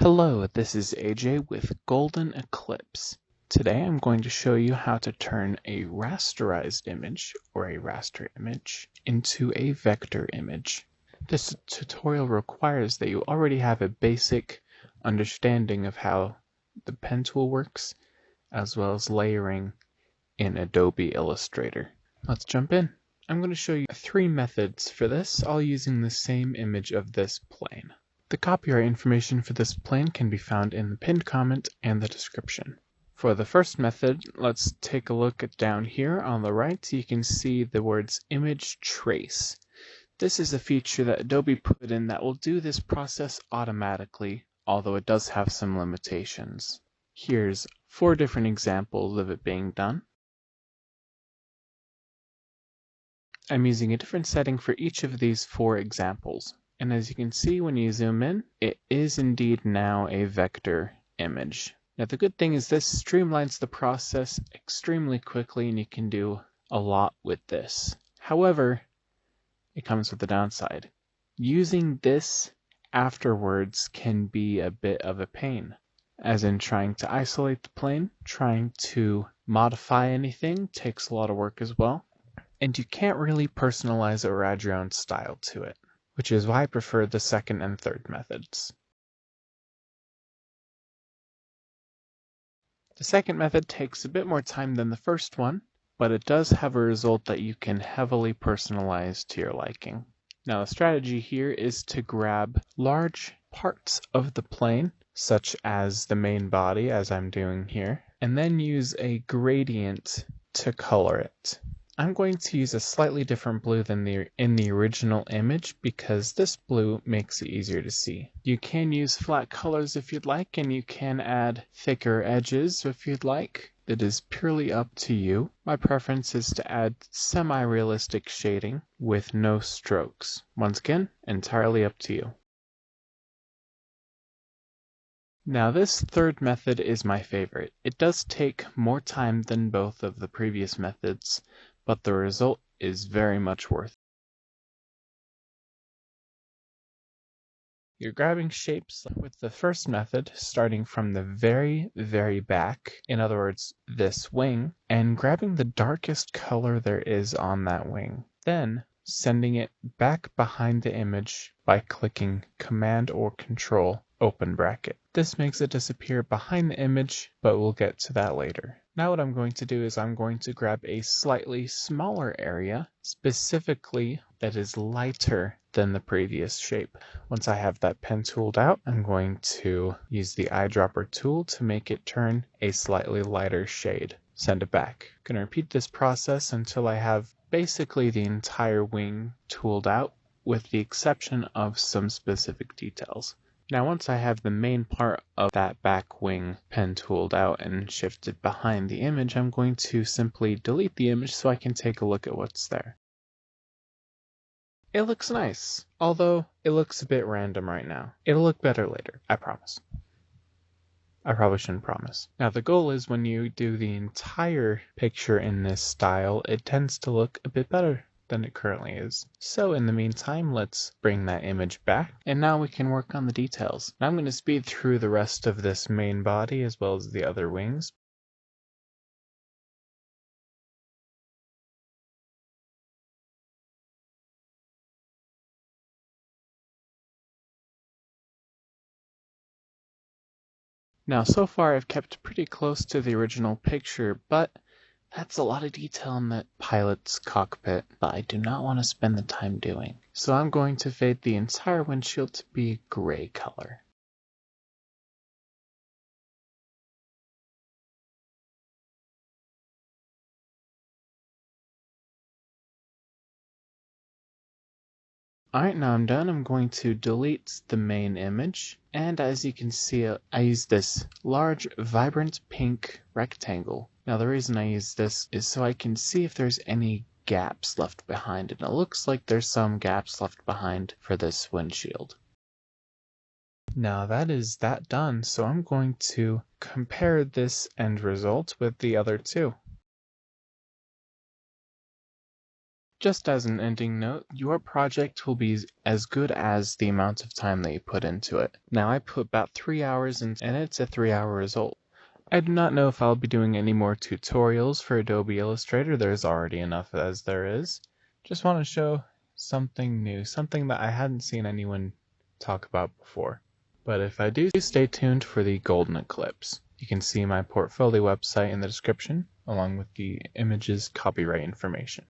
Hello, this is AJ with Golden Eclipse. Today I'm going to show you how to turn a rasterized image, or a raster image, into a vector image. This tutorial requires that you already have a basic understanding of how the pen tool works, as well as layering in Adobe Illustrator. Let's jump in. I'm going to show you 3 methods for this, all using the same image of this plane. The copyright information for this plane can be found in the pinned comment and the description. For the first method, let's take a look at down here on the right. You can see the words image trace. This is a feature that Adobe put in that will do this process automatically, although it does have some limitations. Here's 4 different examples of it being done. I'm using a different setting for each of these 4 examples. And as you can see when you zoom in, it is indeed now a vector image. Now the good thing is this streamlines the process extremely quickly and you can do a lot with this. However, it comes with a downside. Using this afterwards can be a bit of a pain, as in trying to isolate the plane, trying to modify anything takes a lot of work as well, and you can't really personalize or add your own style to it, which is why I prefer the second and third methods. The second method takes a bit more time than the first one, but it does have a result that you can heavily personalize to your liking. Now the strategy here is to grab large parts of the plane, such as the main body as I'm doing here, and then use a gradient to color it. I'm going to use a slightly different blue than in the original image because this blue makes it easier to see. You can use flat colors if you'd like, and you can add thicker edges if you'd like. It is purely up to you. My preference is to add semi-realistic shading with no strokes. Once again, entirely up to you. Now this third method is my favorite. It does take more time than both of the previous methods, but the result is very much worth it. You're grabbing shapes with the first method, starting from the very back, in other words, this wing, and grabbing the darkest color there is on that wing. Then sending it back behind the image by clicking Command or Control open bracket. This makes it disappear behind the image, but we'll get to that later. Now what I'm going to do is I'm going to grab a slightly smaller area, specifically that is lighter than the previous shape. Once I have that pen tooled out, I'm going to use the eyedropper tool to make it turn a slightly lighter shade. Send it back. I'm going to repeat this process until I have basically the entire wing tooled out, with the exception of some specific details. Now once I have the main part of that back wing pen tooled out and shifted behind the image, I'm going to simply delete the image so I can take a look at what's there. It looks nice, although it looks a bit random right now. It'll look better later, I promise. I probably shouldn't promise. Now the goal is when you do the entire picture in this style, it tends to look a bit better than it currently is. So in the meantime, let's bring that image back, and now we can work on the details. Now I'm going to speed through the rest of this main body as well as the other wings. Now so far I've kept pretty close to the original picture, but that's a lot of detail in that pilot's cockpit that I do not want to spend the time doing. So I'm going to fade the entire windshield to be a gray color. Alright, now I'm done. I'm going to delete the main image, and as you can see, I use this large, vibrant pink rectangle. Now the reason I use this is so I can see if there's any gaps left behind, and it looks like there's some gaps left behind for this windshield. Now that is that done, so I'm going to compare this end result with the other two. Just as an ending note, your project will be as good as the amount of time that you put into it. Now I put about 3 hours in, and it's a 3-hour result. I do not know if I'll be doing any more tutorials for Adobe Illustrator. There's already enough as there is. Just want to show something new, something that I hadn't seen anyone talk about before. But if I do, stay tuned for the golden eclipse. You can see my portfolio website in the description, along with the image's copyright information.